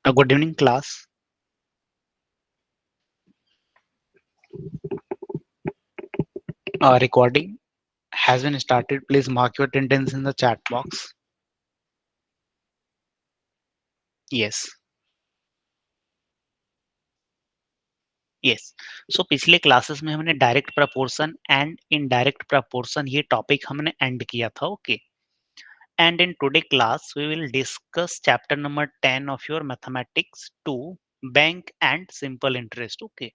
Good evening, class. Recording has been started. Please mark your attendance in the chat box. Yes, yes. So पिछले classes में हमने direct proportion and indirect proportion ये topic हमने end किया था. Okay. And in today class we will discuss chapter number 10 of your mathematics 2, bank and simple interest. Okay.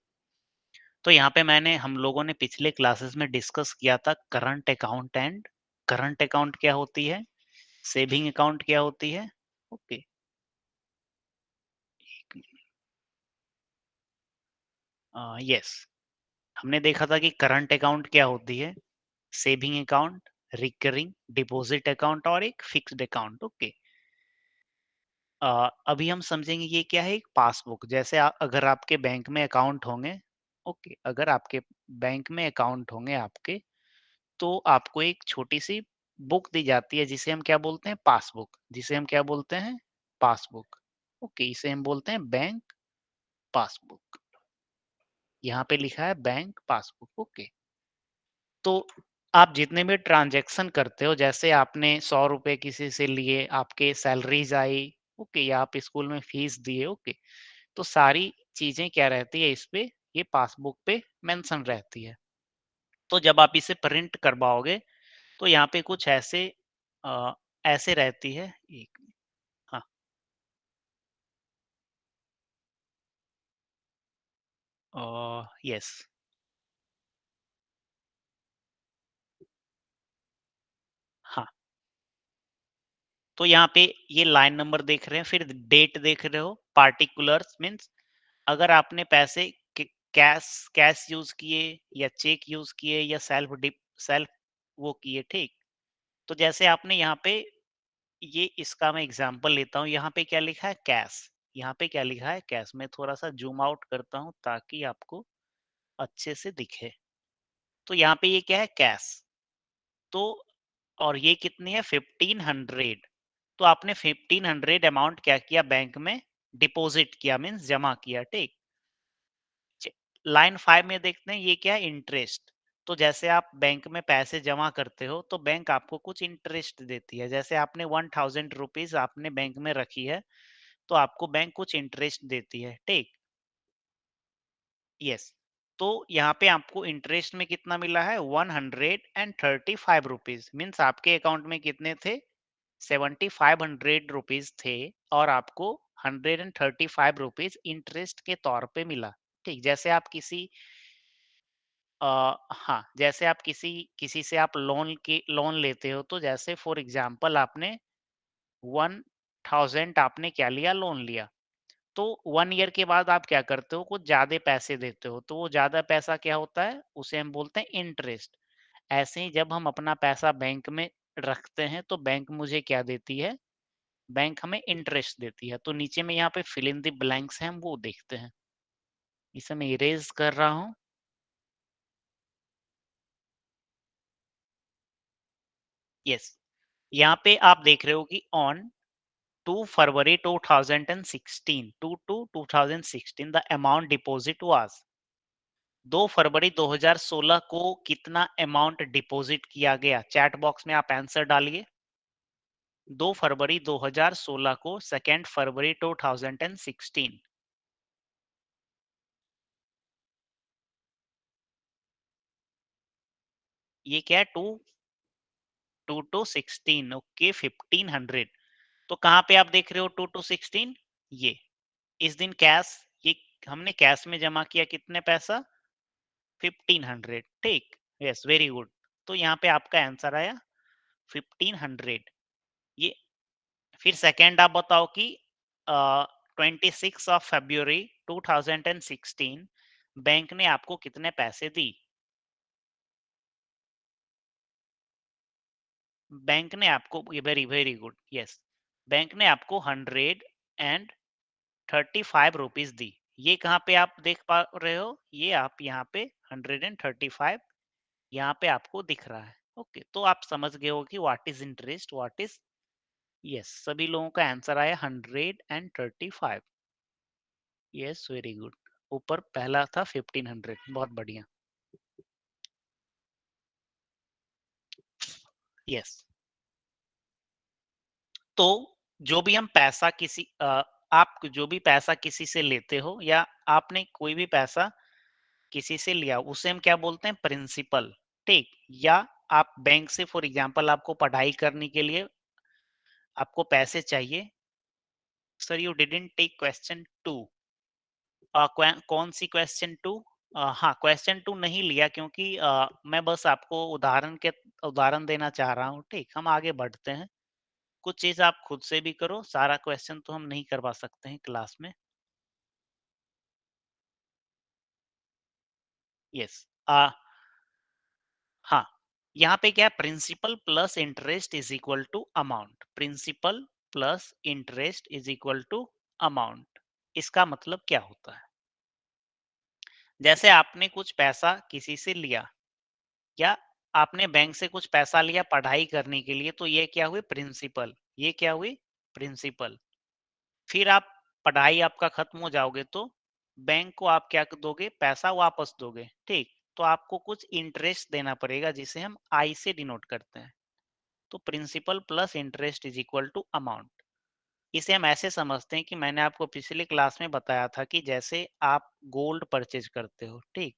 तो यहाँ पे हम लोगों ने पिछले क्लासेस में डिस्कस किया था current account and current account क्या होती है, सेविंग अकाउंट क्या होती है. ओके. यस, हमने देखा था कि करंट अकाउंट क्या होती है, saving account, recurring deposit account और एक फिक्स्ड अकाउंट. ओके. अभी हम समझेंगे ये क्या है, एक पासबुक. जैसे अगर आपके बैंक में अकाउंट होंगे. ओके, अगर आपके बैंक में अकाउंट होंगे आपके, तो आपको एक छोटी सी बुक दी जाती है जिसे हम क्या बोलते हैं, पासबुक. जिसे हम क्या बोलते हैं, पासबुक. ओके, इसे हम बोलते हैं बैंक पासबुक. यहाँ पे लिखा है बैंक पासबुक. ओके. तो आप जितने भी ट्रांजैक्शन करते हो, जैसे आपने 100 रुपए किसी से लिए, आपके सैलरीज आई. ओके, या आप स्कूल में फीस दिए. ओके, तो सारी चीजें क्या रहती है इस पे, ये पासबुक पे मेंशन रहती है. तो जब आप इसे प्रिंट करवाओगे तो यहाँ पे कुछ ऐसे अ, ऐसे रहती है. एक मिनट. हाँ. यस. हाँ. तो यहाँ पे ये लाइन नंबर देख रहे हैं, फिर डेट देख रहे हो. पार्टिकुलर्स मीन्स अगर आपने पैसे कैश कैश यूज किए या चेक यूज किए या सेल्फ वो किए. ठीक. तो जैसे आपने यहाँ पे, ये इसका मैं एग्जांपल लेता हूँ. यहाँ पे क्या लिखा है, कैश. यहाँ पे क्या लिखा है, कैश. मैं थोड़ा सा जूम आउट करता हूँ ताकि आपको अच्छे से दिखे. तो यहाँ पे ये क्या है, कैश. तो और ये कितनी है, 1500. तो आपने 1500 अमाउंट क्या किया, बैंक में डिपॉजिट किया, मीन्स जमा किया. ठीक. लाइन 5 में देखते हैं, ये क्या है, इंटरेस्ट. तो जैसे आप बैंक में पैसे जमा करते हो तो बैंक आपको कुछ इंटरेस्ट देती है. जैसे आपने 1000 रुपीज आपने बैंक में रखी है, तो आपको बैंक कुछ इंटरेस्ट देती है. ठीक. यस. तो यहाँ पे आपको इंटरेस्ट में कितना मिला है, 135 रुपीज. मीन्स आपके अकाउंट में कितने थे, 7500 रुपीज थे. और आपको 135 रुपीज इंटरेस्ट के तौर पे मिला. ठीक. जैसे आप किसी हाँ, जैसे आप किसी किसी से आप लोन लेते हो, तो जैसे फॉर एग्जांपल आपने 1000 आपने क्या लिया, लोन लिया. तो 1 ईयर के बाद आप क्या करते हो, कुछ ज़्यादा पैसे देते हो, तो वो ज़्यादा पैसा क्या होता है, उसे हम बोलते हैं इंटरेस्ट. ऐसे ही जब हम अपना पैसा बैंक में रखते हैं तो बैंक मुझे क्या देती है, बैंक हमें इंटरेस्ट देती है. तो नीचे में यहाँ पे फिल इन द ब्लैंक्स हैं, हम वो देखते हैं. इसे मैं इरेज कर रहा हूँ. यस. यहाँ पे आप देख रहे हो कि on 2 February 2016, 2 to 2016 the amount deposit was. 2 फरवरी 2016 को कितना अमाउंट डिपॉजिट किया गया, चैट बॉक्स में आप आंसर डालिए. 2 फरवरी 2016 को 2 फरवरी 2016. ये क्या है, 2 to 16. ओके, 1500. तो कहाँ पे आप देख रहे हो 2 to 16, ये इस दिन कैश, ये हमने कैश में जमा किया कितने पैसा, 1500. ठीक. Yes, very good. तो यहाँ पे आपका आंसर आया 1500. ये फिर सेकंड आप बताओ कि 26 February 2016 बैंक ने आपको कितने पैसे दी. बैंक ने आपको, ये very very good. Yes, bank ने आपको 135 रुपीज दी. ये कहाँ पे आप देख पा रहे हो, ये आप यहाँ पे 135 यहाँ पे आपको दिख रहा है. ओके, तो आप समझ गए हो कि what is interest, what is. Yes, सभी लोगों का आंसर आया 135. Yes, very good. ऊपर पहला था 1500, बहुत बढ़िया। यस। तो जो भी हम पैसा आप जो भी पैसा किसी से लेते हो या आपने कोई भी पैसा किसी से लिया, उसे हम क्या बोलते हैं? प्रिंसिपल। ठीक। या आप बैंक से फॉर एग्जांपल आपको पढ़ाई करने के लिए आपको पैसे चाहिए। Sir you didn't take question two. कौन सी क्वेश्चन टू? हाँ, क्वेश्चन टू नहीं लिया क्योंकि मैं बस आपको उदाहरण देना चाह रहा हूँ। ठीक, हम आगे बढ़ते हैं। कुछ चीज आप खुद से भी करो, सारा क्वेश्चन तो हम नहीं करवा सकते हैं क्लास में। यस। हाँ, यहाँ पे क्या है? Principal plus interest is equal to amount. Principal plus interest is equal to amount. इसका मतलब क्या होता है? जैसे आपने कुछ पैसा किसी से लिया या आपने बैंक से कुछ पैसा लिया पढ़ाई करने के लिए, तो ये क्या हुई? प्रिंसिपल। ये क्या हुई? प्रिंसिपल। फिर आप पढ़ाई आपका खत्म हो जाओगे तो बैंक को आप क्या दोगे? पैसा वापस दोगे। ठीक। तो आपको कुछ इंटरेस्ट देना पड़ेगा जिसे हम आई से डिनोट करते हैं। तो principal plus interest is equal to amount. इसे हम ऐसे समझते हैं कि मैंने आपको पिछली क्लास में बताया था कि जैसे आप गोल्ड परचेज करते हो। ठीक।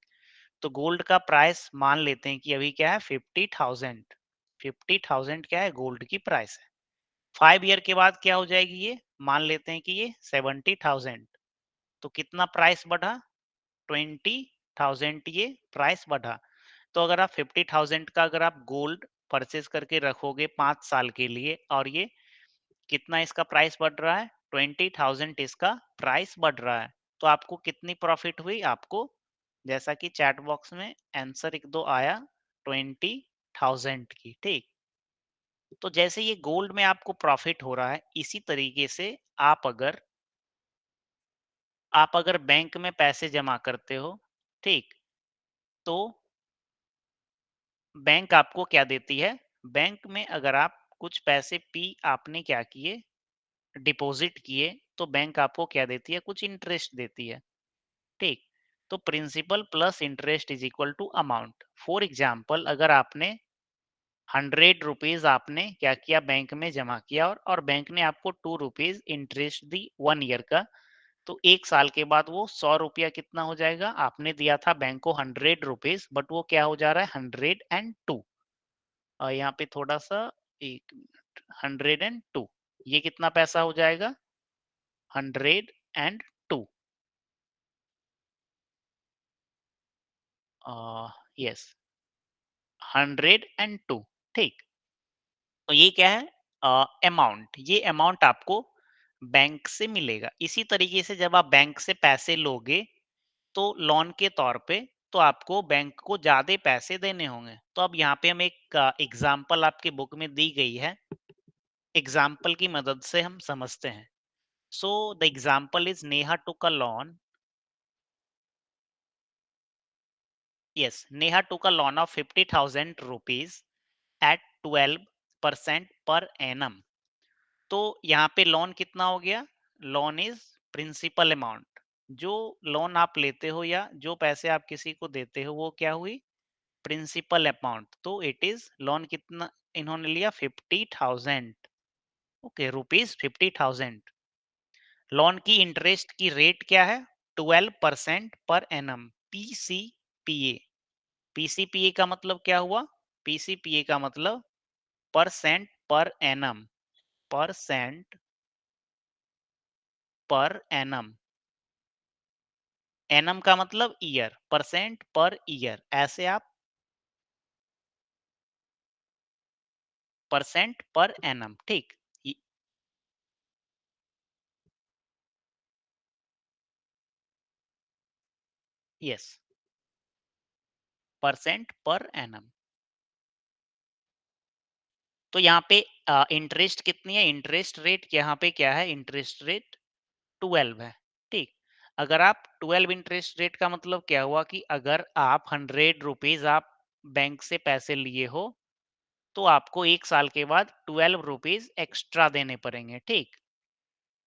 तो गोल्ड का प्राइस मान लेते हैं कि अभी क्या है? 50,000। 50,000 क्या है? गोल्ड की प्राइस है। 5 ईयर के बाद क्या हो जाएगी ये? मान लेते हैं कि ये 70,000। तो कितना प्राइस बढ़ा? 20,000 ये प्राइस बढ़ा। तो अगर आप 50,000 का अगर आप गोल्ड परचेज करके रखोगे 5 साल के लिए और ये कितना इसका प्राइस बढ़ रहा है? 20,000 इसका प्राइस बढ़ रहा है। तो आपको कितनी प्रॉफिट हुई? आपको जैसा कि चैट बॉक्स में आंसर एक दो आया 20,000 की। ठीक। तो जैसे ये गोल्ड में आपको प्रॉफिट हो रहा है, इसी तरीके से आप अगर बैंक में पैसे जमा करते हो, ठीक, तो बैंक आपको क्या देती है? बैंक में अगर आप कुछ पैसे पी आपने क्या किए? डिपॉजिट किए, तो बैंक आपको क्या देती है? कुछ इंटरेस्ट देती है। ठीक। तो principal plus interest is equal to amount. For example अगर आपने 100 रुपीज आपने क्या किया? बैंक में जमा किया और बैंक ने आपको 2 रुपीज इंटरेस्ट दी 1 ईयर का। तो 1 साल के बाद वो 100 रुपया कितना हो जाएगा? आपने दिया था बैंक को 100 रुपीज, बट वो क्या हो जा रहा है? 102। और यहाँ पे थोड़ा सा, 1 मिनट, 102, ये कितना पैसा हो जाएगा? 102। यस, 102। ठीक। तो ये क्या है? अमाउंट। ये अमाउंट आपको बैंक से मिलेगा। इसी तरीके से जब आप बैंक से पैसे लोगे तो लोन के तौर पे, तो आपको बैंक को ज्यादा पैसे देने होंगे। तो अब यहाँ पे हम एक एग्जाम्पल आपकी बुक में दी गई है, एग्जाम्पल की मदद से हम समझते हैं। So the example is Neha took a loan. Yes, Neha took a loan of 50,000 rupees at 12% per annum. तो यहाँ पे लोन कितना हो गया? Loan is principal amount. जो लोन आप लेते हो या जो पैसे आप किसी को देते हो वो क्या हुई? Principal amount. तो इट इज लोन कितना इन्होंने लिया? 50,000। Okay, rupees 50,000। लोन की इंटरेस्ट की रेट क्या है? 12% पर एनम। पीसीपीए। पीसीपीए का मतलब क्या हुआ? पीसीपीए का मतलब percent per annum. Percent per annum. Annum का मतलब ईयर, परसेंट पर ईयर, ऐसे आप परसेंट पर एनम। ठीक। Yes, percent per annum. तो यहाँ पे इंटरेस्ट कितनी है? इंटरेस्ट रेट यहाँ पे क्या है? इंटरेस्ट रेट 12 है। ठीक। अगर आप 12 इंटरेस्ट रेट का मतलब क्या हुआ कि अगर आप 100 रुपीज आप बैंक से पैसे लिए हो तो आपको 1 साल के बाद 12 रुपीज एक्स्ट्रा देने पड़ेंगे। ठीक।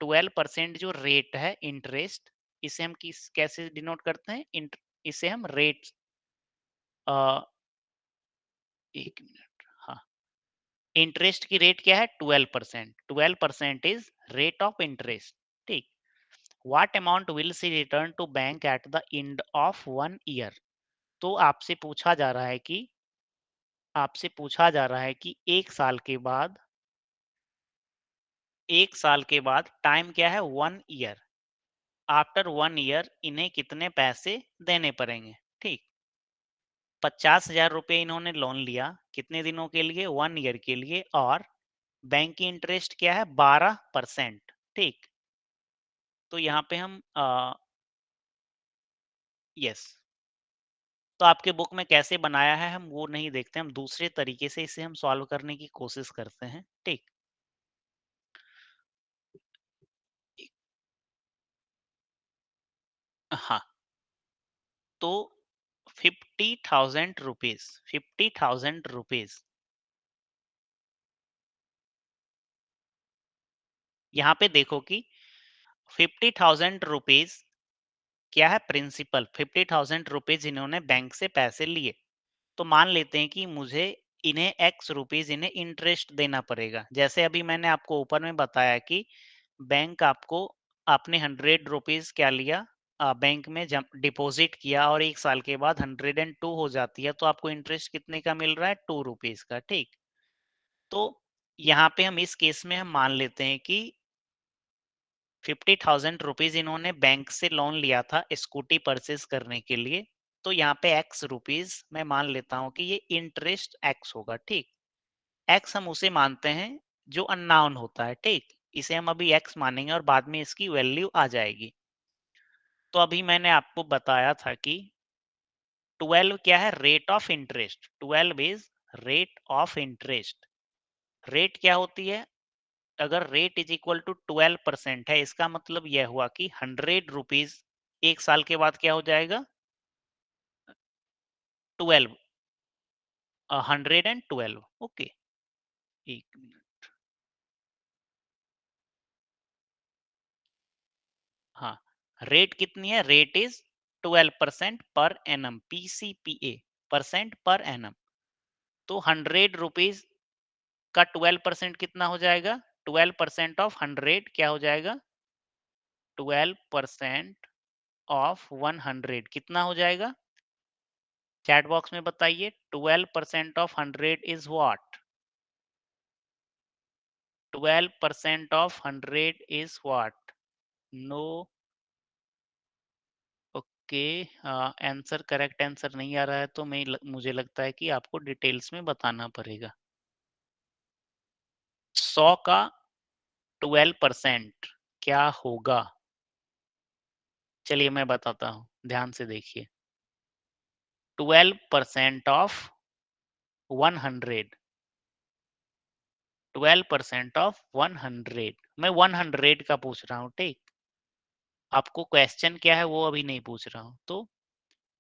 12% जो रेट है इंटरेस्ट, इसे हम किस कैसे डिनोट करते हैं? इसे हम रेट, एक मिनट, हाँ, इंटरेस्ट की रेट क्या है? 12%। 12% इज रेट ऑफ इंटरेस्ट। ठीक। What amount will she return to bank at the end of 1 year? तो आपसे पूछा जा रहा है कि 1 साल के बाद, 1 साल के बाद टाइम क्या है? 1 ईयर। आफ्टर 1 ईयर इन्हें कितने पैसे देने पड़ेंगे? ठीक। 50,000 रुपये इन्होंने लोन लिया, कितने दिनों के लिए? 1 ईयर के लिए, और बैंक की इंटरेस्ट क्या है? 12%। ठीक। तो यहाँ पे हम यस, तो आपके बुक में कैसे बनाया है हम वो नहीं देखते, हम दूसरे तरीके से इसे हम सॉल्व करने की कोशिश करते हैं। ठीक। हाँ, तो 50,000 रुपीज, 50,000 रुपीज, यहाँ पे देखो कि 50,000 रुपीज क्या है? प्रिंसिपल। 50,000 रुपीज इन्होंने बैंक से पैसे लिए, तो मान लेते हैं कि मुझे इन्हें x रुपीज इन्हें इंटरेस्ट देना पड़ेगा। जैसे अभी मैंने आपको ऊपर में बताया कि बैंक आपको, आपने 100 रुपीज क्या लिया, बैंक में डिपॉजिट किया, और 1 साल के बाद 102 हो जाती है, तो आपको इंटरेस्ट कितने का मिल रहा है? 2 रुपीज का। ठीक। तो यहाँ पे हम इस केस में हम मान लेते हैं कि 50,000 रुपीज इन्होंने बैंक से लोन लिया था स्कूटी परचेज करने के लिए, तो यहाँ पे x रुपीज मैं मान लेता हूँ कि ये इंटरेस्ट x होगा। ठीक। x हम उसे मानते हैं जो अननोन होता है। ठीक। इसे हम अभी x मानेंगे और बाद में इसकी वैल्यू आ जाएगी। तो अभी मैंने आपको बताया था कि 12 क्या है? Rate of interest. 12 is rate of interest. Rate क्या होती है? अगर रेट इज इक्वल टू 12% है, इसका मतलब यह हुआ कि 100 रुपीज 1 साल के बाद क्या हो जाएगा? 12, 112। ओके, एक मिनट। हाँ, रेट कितनी है? Rate is 12% per annum, PCPA, percent per annum. तो 100 रुपीज का 12% कितना हो जाएगा? 12% ऑफ 100 क्या हो जाएगा? 12% ऑफ 100 कितना हो जाएगा? चैट बॉक्स में बताइए। 12% of 100 is what? 12% of 100 is what? No. Okay, answer, correct answer नहीं आ रहा है, तो मुझे लगता है कि आपको डिटेल्स में बताना पड़ेगा। 100 का 12% क्या होगा? चलिए मैं बताता हूँ, ध्यान से देखिए। 12% ऑफ 100, 12% ऑफ 100, मैं 100 का पूछ रहा हूँ। ठीक। आपको क्वेश्चन क्या है वो अभी नहीं पूछ रहा हूँ। तो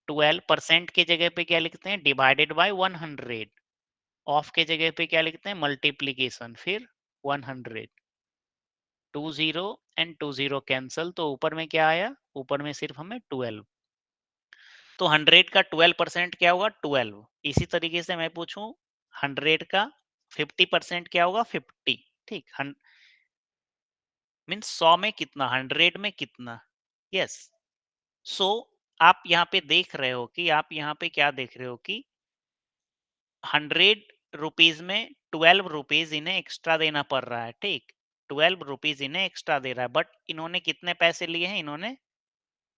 12% की जगह पे क्या लिखते हैं? Divided by 100। ऑफ के जगह पे क्या लिखते हैं? मल्टीप्लीकेशन, फिर 100। 20 एंड 20 कैंसल, तो ऊपर में क्या आया? ऊपर में सिर्फ हमें 12। तो 100 का 12% क्या होगा? 12। इसी तरीके से मैं पूछूं, 100 का 50% क्या होगा? 50। ठीक। मीन्स 100 में कितना, 100 में कितना। यस। सो आप यहाँ पे देख रहे हो कि, आप यहाँ पे क्या देख रहे हो कि 100 रुपीज में 12 रुपीज इन्हें एक्स्ट्रा देना पड़ रहा है। ठीक। 12 रुपीज इन्हें एक्स्ट्रा दे रहा है, बट इन्होंने कितने पैसे लिए हैं? इन्होंने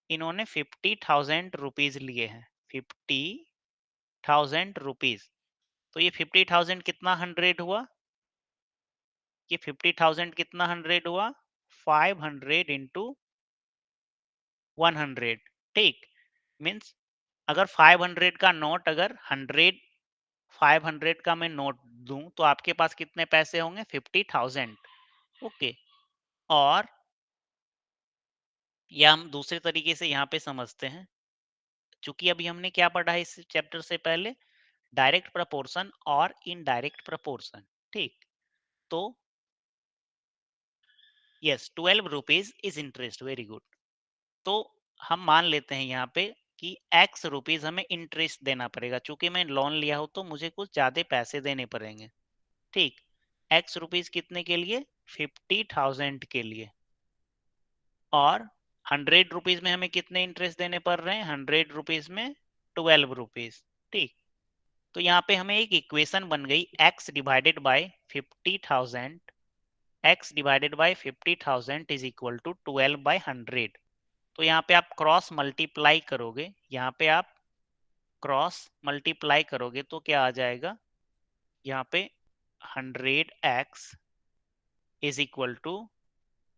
इन्होंने 50,000 रुपीज लिए हैं। 50,000 रुपीज। तो ये 50,000 कितना 100 हुआ? ये 50,000 कितना 100 हुआ? 500 इंटू 100। ठीक। मीन्स अगर 500 का नोट, अगर 500 का मैं नोट दूं, तो आपके पास कितने पैसे होंगे? 50,000। ओके। और या हम दूसरे तरीके से यहाँ पे समझते हैं, चूंकि अभी हमने क्या पढ़ा है इस चैप्टर से पहले? डायरेक्ट प्रपोर्शन और इनडायरेक्ट प्रपोर्शन। ठीक। तो yes, 12 rupees is interest. Very good. तो हम मान लेते हैं यहाँ पे कि एक्स रुपीज हमें इंटरेस्ट देना पड़ेगा, चूंकि मैं लोन लिया हूं तो मुझे कुछ ज्यादा पैसे देने पड़ेंगे। ठीक, एक्स रुपीज कितने के लिए? 50,000 के लिए। और 100 रुपीज में हमें कितने इंटरेस्ट देने पड़ रहे हैं? 100 रुपीज में 12 रुपीज। ठीक, तो यहाँ पे हमें एक इक्वेशन बन गई, x divided by 50,000, x divided by 50,000 is equal to 12/100। तो यहाँ पे आप क्रॉस मल्टीप्लाई करोगे, यहाँ पे आप क्रॉस मल्टीप्लाई करोगे तो क्या आ जाएगा? यहाँ पे 100x is equal to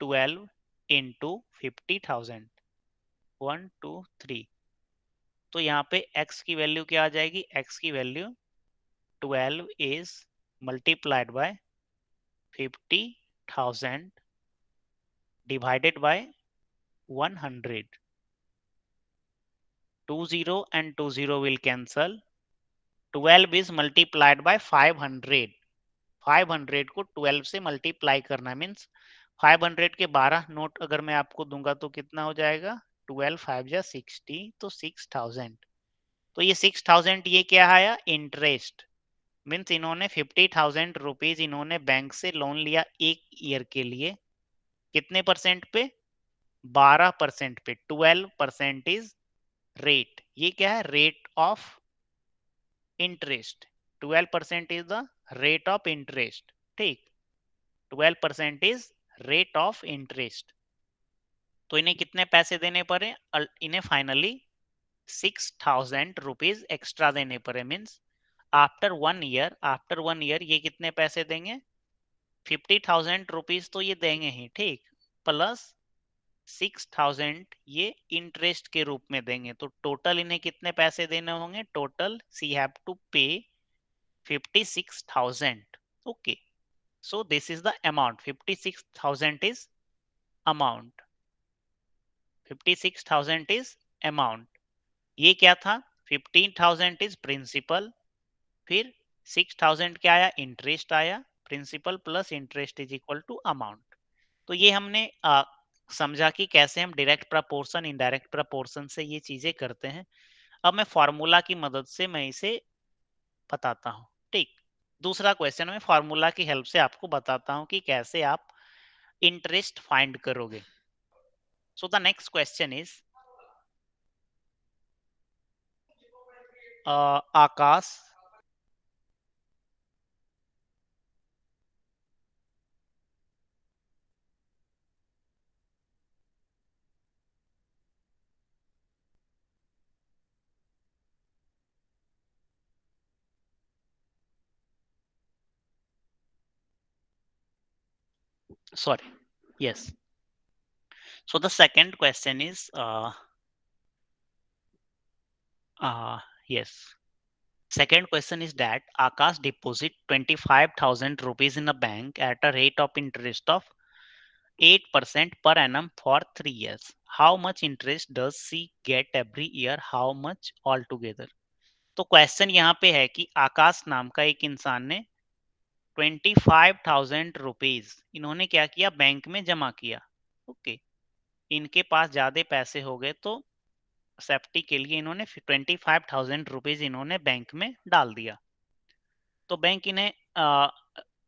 12 into 50,000, 1 2 3। तो यहाँ पे x की वैल्यू क्या आ जाएगी? x की value 12 is multiplied bye 50,000 divided by 100. 20 and 20 will cancel. 12 is multiplied by 500. 500 को 12 से मल्टीप्लाई करना मीन्स 500 के 12 नोट अगर मैं आपको दूंगा तो कितना हो जाएगा? 12 5 जा 60, तो 6000। तो ये 6000 ये क्या आया? इंटरेस्ट। मीन्स इन्होंने 50,000 रुपीज इन्होंने बैंक से लोन लिया एक ईयर के लिए। कितने परसेंट पे? 12% पे। 12% इज रेट। ये क्या है? Rate of interest. 12% is the rate of interest. ठीक, 12% इज रेट ऑफ इंटरेस्ट। तो इन्हें कितने पैसे देने पड़े? इन्हें फाइनली 6,000 रुपीज एक्स्ट्रा देने पड़े। मीन्स आफ्टर वन ईयर ये कितने पैसे देंगे? 50,000 रुपीज तो ये देंगे ही, ठीक, प्लस 6,000 ये इंटरेस्ट के रूप में देंगे। तो टोटल इन्हें कितने पैसे देने होंगे? टोटल सी हैव टू पे 56,000। Okay, so this is the amount, 56,000 is amount, 56,000 is amount। ये क्या था? 15,000 is principal, फिर 6,000 क्या आया? इंटरेस्ट आया। Principal plus interest is equal to amount. तो ये हमने समझा कि कैसे हम डायरेक्ट प्रपोर्शन इनडायरेक्ट प्रपोर्शन से ये चीजें करते हैं। अब मैं फॉर्मूला की मदद से मैं इसे बताता हूँ। ठीक, दूसरा क्वेश्चन मैं फॉर्मूला की हेल्प से आपको बताता हूँ कि कैसे आप इंटरेस्ट फाइंड करोगे। So the next question is Akash sorry, yes, so the second question is yes, second question is that Akash deposit 25,000 rupees in a bank at a rate of interest of 8% per annum for 3 years. How much interest does she get every year? How much altogether? तो question यहाँ पे है कि आकाश नाम का एक इंसान ने 25,000 रुपीज इन्होंने क्या किया? बैंक में जमा किया। ओके, इनके पास ज्यादा पैसे हो गए तो सेफ्टी के लिए इन्होंने 25,000 रुपीज इन्होंने बैंक में डाल दिया। तो बैंक इन्हें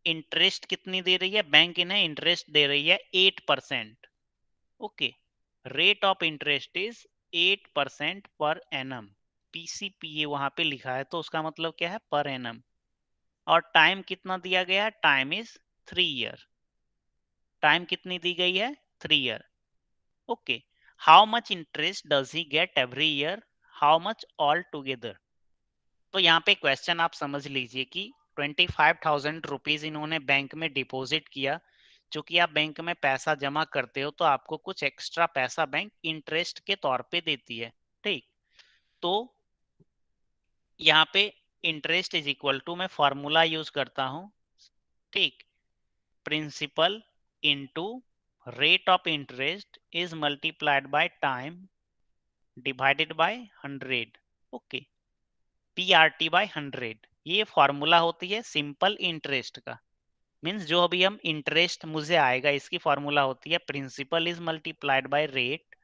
इंटरेस्ट कितनी दे रही है? बैंक इन्हें इंटरेस्ट दे रही है 8%। Okay, rate of interest is 8% पर एनम। पीसीपीए वहां पे लिखा है तो उसका मतलब क्या है? Per annum. और टाइम कितना दिया गया है? Time is 3 year. टाइम कितनी दी गई है? 3 year. Okay, how much interest does he get every year? How much all together? तो यहाँ पे क्वेश्चन आप समझ लीजिए कि 25,000 रुपीज इन्होंने बैंक में डिपॉजिट किया। जो कि आप बैंक में पैसा जमा करते हो तो आपको कुछ एक्स्ट्रा पैसा बैंक इंटरेस्ट के तौर पे देती है। ठीक, तो यहाँ पे इंटरेस्ट इज इक्वल टू, मैं फॉर्मूला यूज करता हूँ। ठीक, principal into rate of interest is multiplied by time divided by 100। Okay, PRT by 100 ये फॉर्मूला होती है सिंपल इंटरेस्ट का। मीन्स जो अभी हम इंटरेस्ट मुझे आएगा इसकी फॉर्मूला होती है principal is multiplied by rate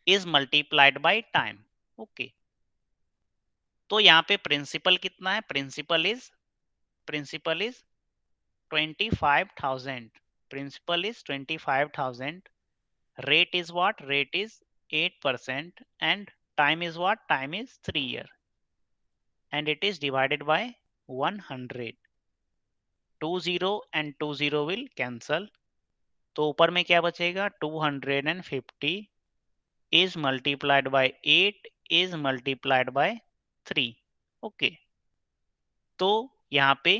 is multiplied by time. Okay, तो यहाँ पे प्रिंसिपल कितना है? Principal is 25,000। Principal is 25,000। Rate is what? Rate is 8% and time is what? Time is 3 year and it is divided by 100. 20 and 20 will cancel. तो ऊपर में क्या बचेगा? 250 is multiplied by 8 is multiplied by 3. Okay, तो यहाँ पे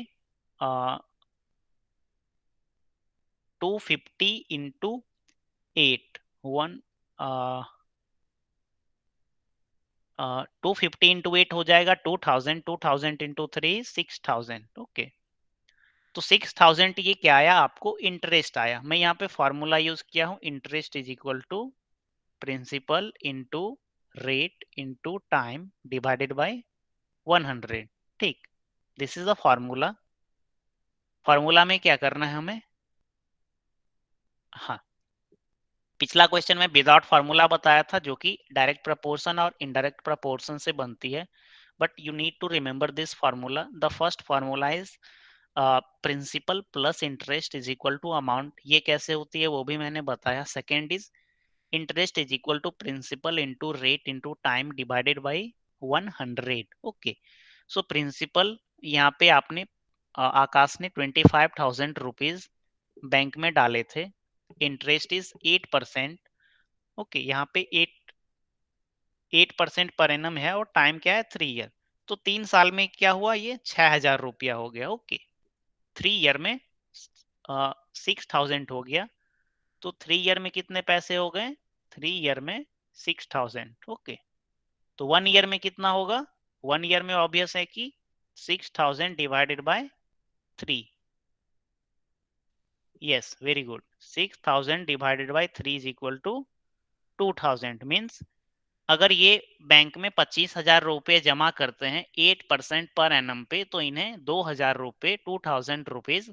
250 into 8 one 250 into 8 हो जाएगा 2000। 2000 इंटू 3 6000। ओके, तो 6000 ये क्या आया आपको? इंटरेस्ट आया। मैं यहाँ पे फॉर्मूला यूज किया हूँ, interest is equal to principal into rate into time divided by 100। ठीक, this is the formula. Formula में क्या करना है हमें? हाँ, पिछला क्वेश्चन में विदाउट फार्मूला बताया था, जो कि डायरेक्ट प्रपोर्शन और इनडायरेक्ट प्रपोर्शन से बनती है, but you need to remember this formula. The first formula is principal plus interest is equal to amount. ये कैसे होती है वो भी मैंने बताया। Second is interest is equal to principal into rate into time divided by 100। Okay, so principal यहाँ पे आपने आकाश ने 25,000 रुपीज बैंक में डाले थे। Interest is 8%। ओके, यहाँ पे 8% पर एनम है और टाइम क्या है? 3 ईयर। तो 3 साल में क्या हुआ? ये 6,000 रुपया हो गया। ओके, 3 ईयर में 6,000 हो गया। तो 3 ईयर में कितने पैसे हो गए? 3 ईयर में 6,000। ओके, तो 1 ईयर में कितना होगा? 1 ईयर में ऑब्वियस है कि 6,000 divided by 3। Yes, very good. 6,000 divided by 3 is equal to 2,000। Means अगर ये बैंक में 25,000 रुपये जमा करते हैं 8% पर एनम पे, तो इन्हें 2,000 रुपये 2,000 रुपीज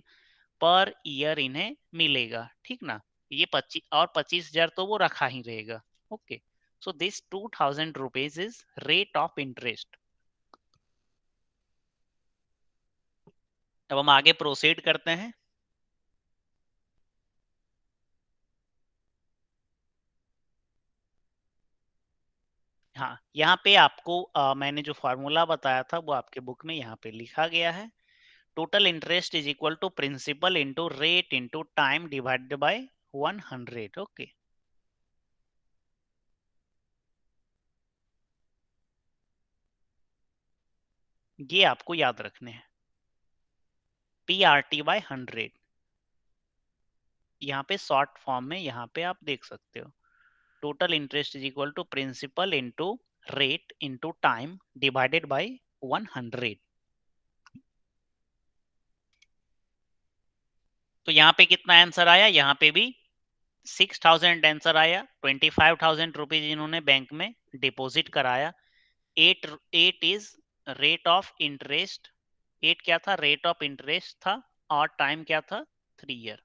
पर ईयर इन्हें मिलेगा। ठीक ना? ये 25 और 25,000 तो वो रखा ही रहेगा। Okay, so this 2,000 rupees is rate of interest. अब हम आगे प्रोसीड करते हैं। हाँ, यहाँ पे आपको मैंने जो फॉर्मूला बताया था वो आपके बुक में यहाँ पे लिखा गया है। Total interest is equal to principal into rate into time divided by 100। Okay, ये आपको याद रखने हैं। पी आर टी बाय 100 यहाँ पे शॉर्ट फॉर्म में यहाँ पे आप देख सकते हो। Total interest is equal to principal into rate into time divided by 100। तो यहाँ पे कितना आंसर आया? यहाँ पे भी 6,000 आंसर आया। 25,000 रुपीज इन्होंने बैंक में डिपॉजिट कराया। 8 इज रेट ऑफ इंटरेस्ट। 8 क्या था? रेट ऑफ इंटरेस्ट था। और टाइम क्या था? 3 ईयर।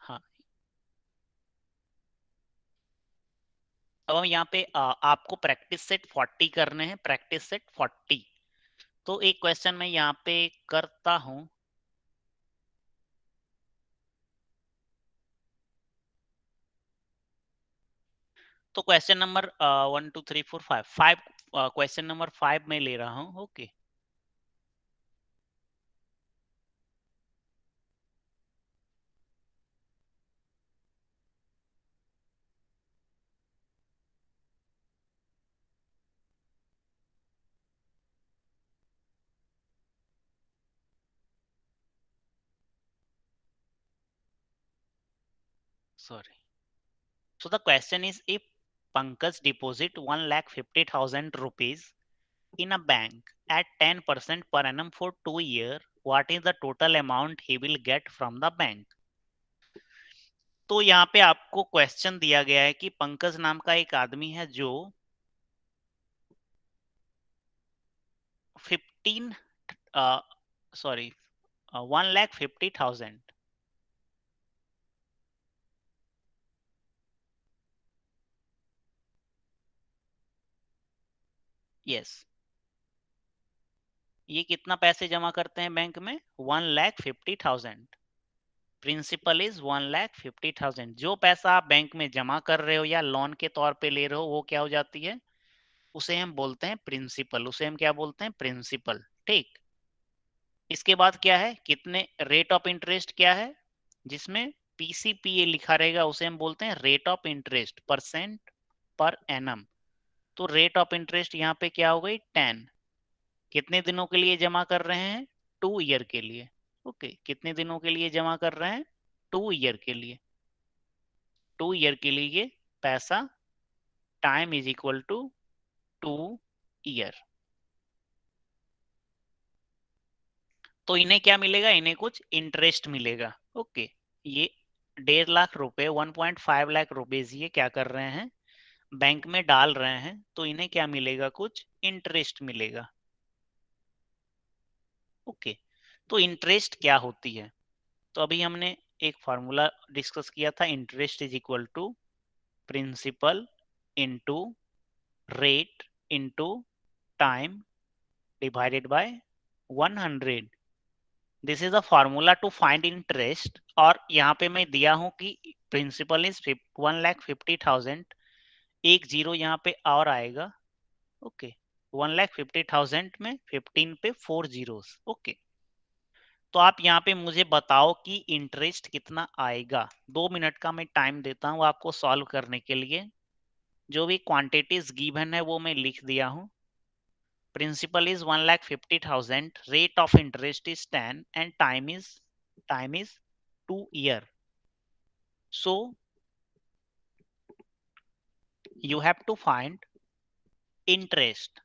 हाँ, अब हम यहाँ पे आपको प्रैक्टिस सेट 40 करने हैं। Practice set 40। तो एक क्वेश्चन मैं यहाँ पे करता हूँ। तो क्वेश्चन नंबर 1 2 3 4 5 क्वेश्चन नंबर 5 में ले रहा हूँ। Okay, sorry. So the question is, if Pankaj deposit 1,50,000 rupees in a bank at 10% per annum for 2 years, what is the total amount he will get from the bank? तो यहाँ पे आपको question दिया गया है कि पंकज नाम का एक आदमी है जो 15 सॉरी 1,50,000 यस, ये कितना पैसे जमा करते हैं बैंक में? 1,50,000। Principal is 1,50,000। जो पैसा आप बैंक में जमा कर रहे हो या लोन के तौर पे ले रहे हो, वो क्या हो जाती है? उसे हम बोलते हैं प्रिंसिपल। उसे हम क्या बोलते हैं? प्रिंसिपल। ठीक। इसके बाद क्या है? कितने रेट ऑफ इंटरेस्ट क्या है? जिसमें पीसीपीए लिखा रहेगा उसे हम बोलते हैं rate of interest, percent per annum. तो रेट ऑफ इंटरेस्ट यहाँ पे क्या हो गई? 10। कितने दिनों के लिए जमा कर रहे हैं? 2 ईयर के लिए। ओके, कितने दिनों के लिए जमा कर रहे हैं? 2 ईयर के लिए। 2 ईयर के लिए पैसा, time is equal to 2 year. तो इन्हें क्या मिलेगा? इन्हें कुछ इंटरेस्ट मिलेगा। ओके, ये 1.5 लाख रुपए, 1.5 लाख रुपीज ये क्या कर रहे हैं? बैंक में डाल रहे हैं, तो इन्हें क्या मिलेगा? कुछ इंटरेस्ट मिलेगा। ओके, तो इंटरेस्ट क्या होती है? तो अभी हमने एक फॉर्मूला डिस्कस किया था, interest is equal to principal into rate into time divided by 100। This is a formula to find interest. और यहाँ पे मैं दिया हूँ कि प्रिंसिपल इज 1,50,000। एक जीरो यहाँ पे और आएगा। ओके, 1,50,000 में 15 पे 4 जीरोस। ओके, तो आप यहाँ पे मुझे बताओ कि इंटरेस्ट कितना आएगा। 2 मिनट का मैं टाइम देता हूँ आपको सॉल्व करने के लिए। जो भी क्वांटिटीज गिवन है वो मैं लिख दिया हूँ। Principal is 1,50,000, rate of interest is 10, and time is 2 year. So you have to find interest,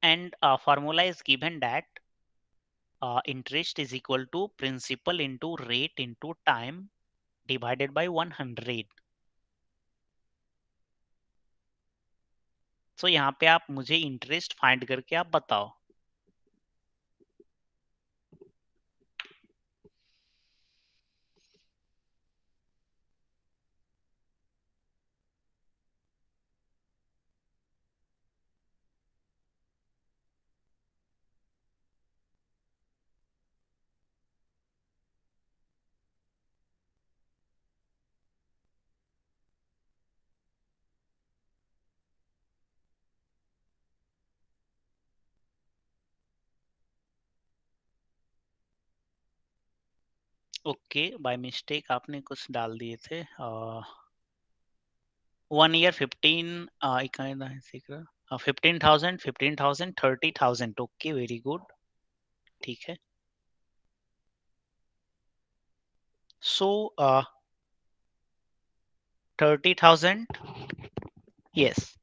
and formula is given that interest is equal to principal into rate into time divided by 100. So यहाँ पे आप मुझे interest find करके आप बताओ। Okay, by mistake आपने कुछ डाल दिए थे। 1 ईयर 15 15,000, 15,000, 30,000। Okay, very good. ठीक है। सो 30,000। यस।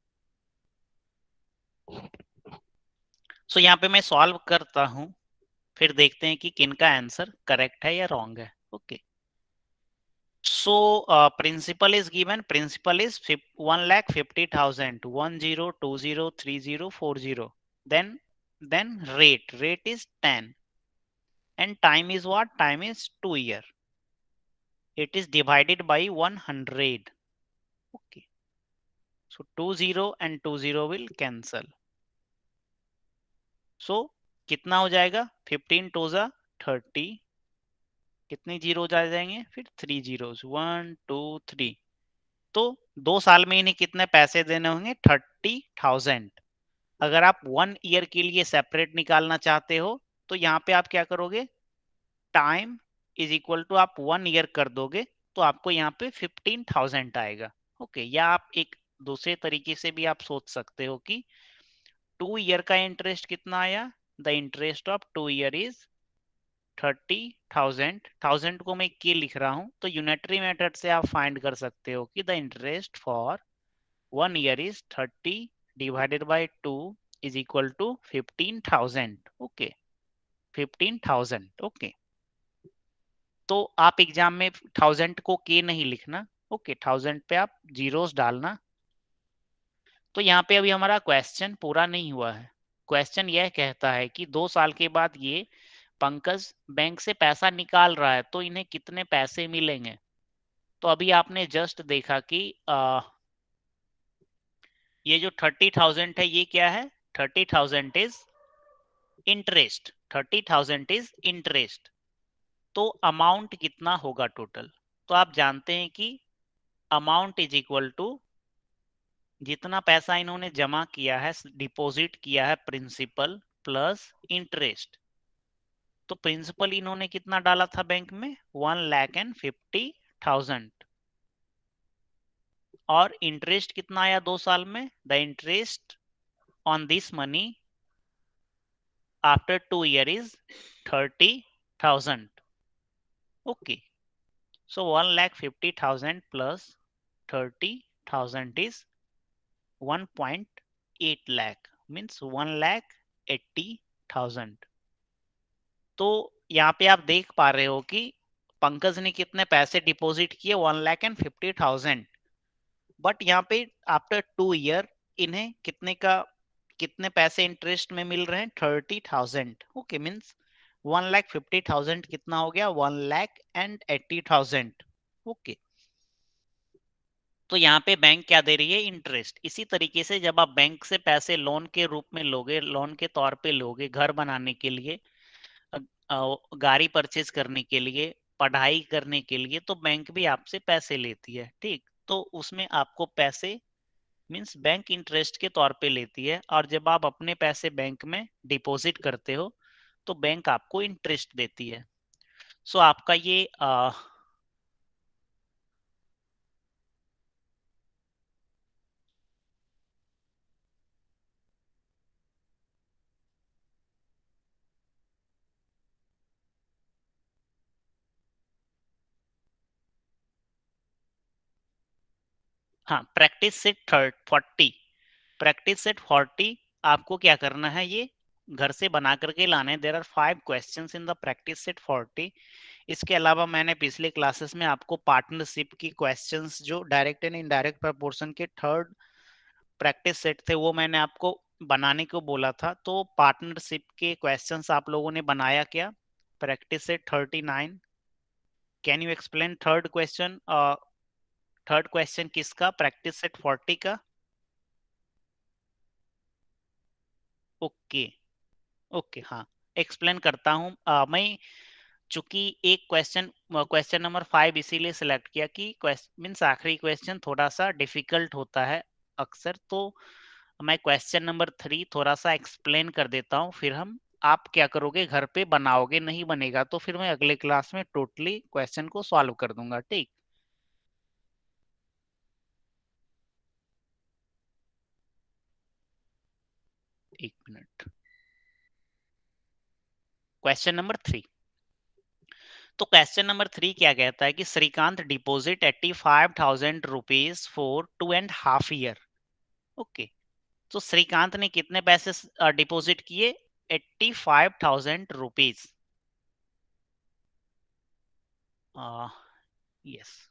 सो यहाँ पे मैं सॉल्व करता हूँ, फिर देखते हैं कि किनका आंसर करेक्ट है या रॉन्ग है। Okay, so principal is given. Principal is 1,50,000, 10, 20, 30, 40। Then rate is 10, and time is what? Time is 2 year. It is divided by 100. Okay, so 20 and 20 will cancel. So कितना हो जाएगा? 15 2 जा 30। कितने जीरो जा जाएंगे फिर? 3 जीरोस, 1 2 3। तो 2 साल में इन्हें कितने पैसे देने होंगे? 30,000। अगर आप 1 ईयर के लिए सेपरेट निकालना चाहते हो, तो यहाँ पे आप क्या करोगे? टाइम इज इक्वल टू आप 1 ईयर कर दोगे, तो आपको यहाँ पे 15,000 आएगा। ओके, या आप एक दूसरे तरीके से भी आप सोच सकते हो कि 2 ईयर का इंटरेस्ट कितना आया? The interest of 2 year is 30,000। 1000 को मैं के लिख रहा हूं, तो यूनिटरी मेथड से आप फाइंड कर सकते हो कि the interest for 1 year is 30 divided by 2 is equal to 15,000। Okay, 15,000। Okay, तो आप एग्जाम में 1000 को के नहीं लिखना। ओके, 1000 पे आप जीरोस डालना। तो यहाँ पे अभी हमारा क्वेश्चन पूरा नहीं हुआ है। क्वेश्चन यह कहता है कि 2 साल के बाद ये पंकज बैंक से पैसा निकाल रहा है, तो इन्हें कितने पैसे मिलेंगे? तो अभी आपने जस्ट देखा कि ये जो 30,000 है ये क्या है? 30,000 इज इंटरेस्ट, 30,000 इज इंटरेस्ट। तो अमाउंट कितना होगा टोटल? तो आप जानते हैं कि अमाउंट इज इक्वल टू जितना पैसा इन्होंने जमा किया है, डिपॉजिट किया है, प्रिंसिपल प्लस इंटरेस्ट। तो प्रिंसिपल इन्होंने कितना डाला था बैंक में? 1,50,000। और इंटरेस्ट कितना आया 2 साल में? The interest on this money after 2 years is 30,000. Okay, so 1,50,000 plus 30,000 is 1.8 lakh, means 1,80,000. तो यहाँ पे आप देख पा रहे हो कि पंकज ने कितने पैसे डिपॉजिट किए? 1,50,000। बट यहाँ पे आफ्टर 2 year इन्हें कितने पैसे इंटरेस्ट में मिल रहे हैं? 30,000। ओके, मीन्स 1,50,000 कितना हो गया? 1,80,000। ओके, तो यहाँ पे बैंक क्या दे रही है? इंटरेस्ट। इसी तरीके से जब आप बैंक से पैसे लोन के रूप में लोगे, लोन के तौर पे लोगे, घर बनाने के लिए, गाड़ी परचेज करने के लिए, पढ़ाई करने के लिए, तो बैंक भी आपसे पैसे लेती है, ठीक? तो उसमें आपको पैसे मीन्स बैंक इंटरेस्ट के तौर पे लेती है। और जब आप अपने पैसे बैंक में डिपॉजिट करते हो तो बैंक आपको इंटरेस्ट देती है। सो आपका ये हाँ, प्रैक्टिस सेट 40, प्रैक्टिस सेट 40 आपको क्या करना है? ये घर से बना करके लाने। There are 5 questions in the practice set 40। इसके अलावा मैंने पिछले क्लासेस में आपको पार्टनरशिप की क्वेश्चंस जो डायरेक्ट एंड इनडायरेक्ट प्रपोर्शन के थर्ड प्रैक्टिस सेट थे वो मैंने आपको बनाने को बोला था। तो पार्टनरशिप के क्वेश्चंस आप लोगों ने बनाया क्या? Practice set 39। Can you explain third question? Third question किसका? प्रैक्टिस सेट 40 का। ओके, ओके, हाँ, एक्सप्लेन करता हूँ। मैं चूंकि एक क्वेश्चन नंबर 5 इसीलिए सिलेक्ट किया कि क्वेश्चन मीन्स आखिरी क्वेश्चन थोड़ा सा डिफिकल्ट होता है अक्सर। तो मैं क्वेश्चन नंबर 3 थोड़ा सा एक्सप्लेन कर देता हूँ, फिर हम आप क्या करोगे? घर पे बनाओगे। नहीं बनेगा तो फिर मैं अगले क्लास में टोटली क्वेश्चन को सॉल्व कर दूंगा, ठीक? एक मिनट। Question number 3। तो क्वेश्चन नंबर 3 क्या कहता है कि Srikanth deposit 85,000 rupees for 2.5 years। Okay, तो श्रीकांत ने कितने पैसे डिपॉजिट किए? 85,000 rupees. Yes,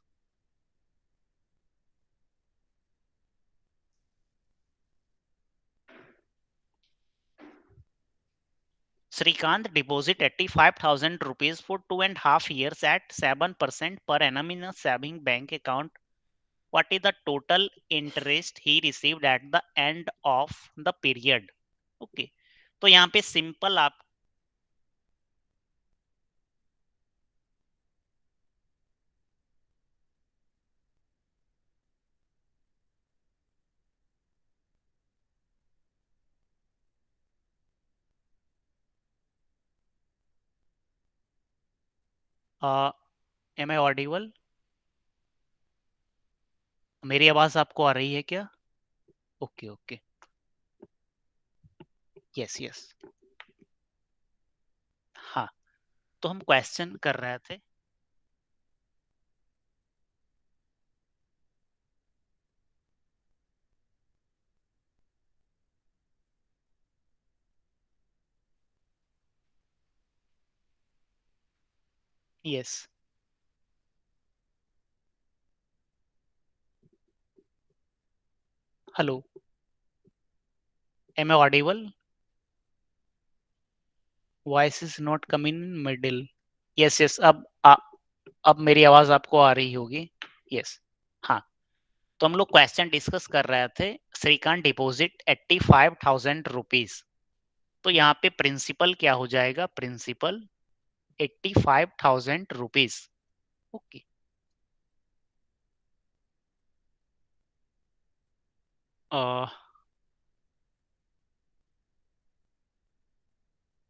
Srikanth deposit 85,000 rupees for 2.5 years at 7% per annum in a saving bank account. What is the total interest he received at the end of the period? Okay, तो यहाँ पे simple आप M I Audible? मेरी आवाज आपको आ रही है क्या? ओके, ओके, यस, यस, हाँ, तो हम क्वेश्चन कर रहे थे। Yes, hello, am I audible? Voice is not coming in middle. Yes, yes, अब मेरी आवाज आपको आ रही होगी। यस, हाँ, तो हम लोग क्वेश्चन डिस्कस कर रहे थे। Srikanth deposit 85,000 rupees. तो यहाँ पे प्रिंसिपल क्या हो जाएगा, principal 85,000 rupees. Okay.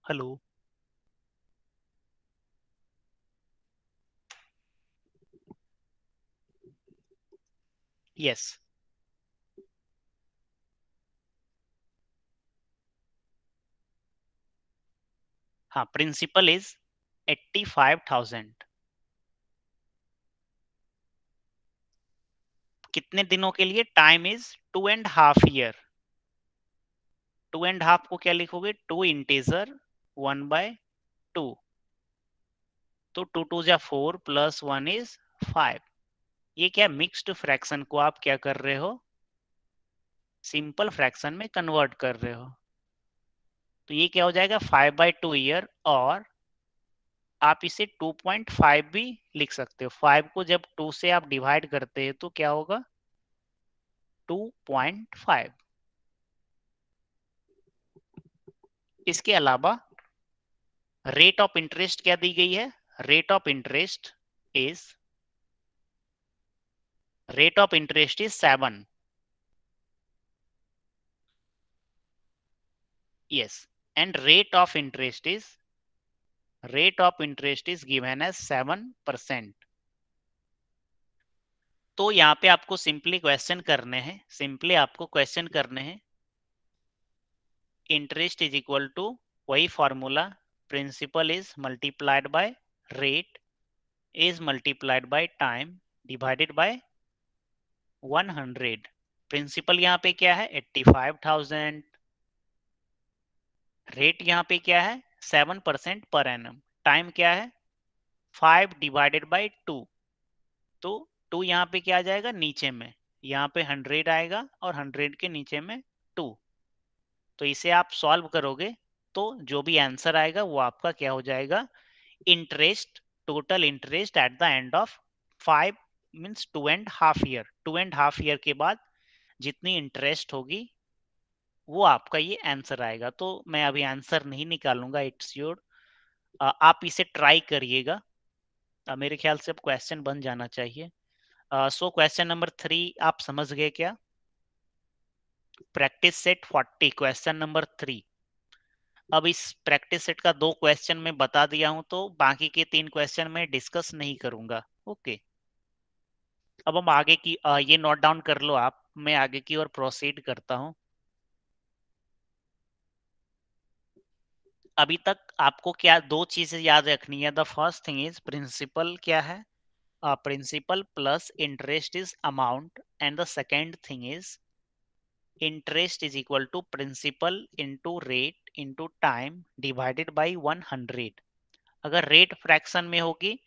Hello. Yes. हाँ, प्रिंसिपल इज 85,000। कितने दिनों के लिए, टाइम इज 2.5 ईयर। 2.5 को क्या लिखोगे, 2 इंटीजर 1/2। तो 2 2 जा 4 प्लस 1 इज 5। ये क्या, मिक्स्ड फ्रैक्शन को आप क्या कर रहे हो, सिंपल फ्रैक्शन में कन्वर्ट कर रहे हो। तो ये क्या हो जाएगा, 5/2 ईयर। और आप इसे 2.5 भी लिख सकते हो। 5 को जब 2 से आप डिवाइड करते हैं तो क्या होगा, 2.5। इसके अलावा रेट ऑफ इंटरेस्ट क्या दी गई है, rate of interest is, rate of interest is 7। yes, and rate of interest is given as 7%। तो यहाँ पे आपको सिंपली क्वेश्चन करने हैं, सिंपली आपको क्वेश्चन करने हैं। इंटरेस्ट इज इक्वल टू, वही formula, principal is multiplied by rate is multiplied by time divided by 100। Principal यहाँ पे क्या है, 85,000। रेट यहाँ पे क्या है, 7% पर एनम। टाइम क्या है, 5/2। तो 2 यहाँ पे क्या आ जाएगा, नीचे में, यहाँ पे 100 आएगा और 100 के नीचे में 2। तो इसे आप सॉल्व करोगे तो जो भी आंसर आएगा वो आपका क्या हो जाएगा, interest, total interest eight the end of 5 means 2.5 year. 2.5 year के बाद जितनी इंटरेस्ट होगी वो आपका ये आंसर आएगा। तो मैं अभी आंसर नहीं निकालूंगा, इट्स योर, आप इसे ट्राई करिएगा। मेरे ख्याल से अब क्वेश्चन बन जाना चाहिए। सो क्वेश्चन नंबर 3 आप समझ गए क्या, प्रैक्टिस सेट 40, क्वेश्चन नंबर 3। अब इस प्रैक्टिस सेट का 2 क्वेश्चन मैं बता दिया हूं, तो बाकी के 3 क्वेश्चन मैं डिस्कस नहीं करूंगा। ओके। अब हम आगे की, ये नोट डाउन कर लो आप, मैं आगे की ओर प्रोसीड करता हूं। अभी तक आपको क्या 2 चीजें याद रखनी है। The first thing is principal क्या है, principal plus interest is amount, and the second thing is interest is equal to principal into rate into time divided by 100। अगर रेट फ्रैक्शन में होगी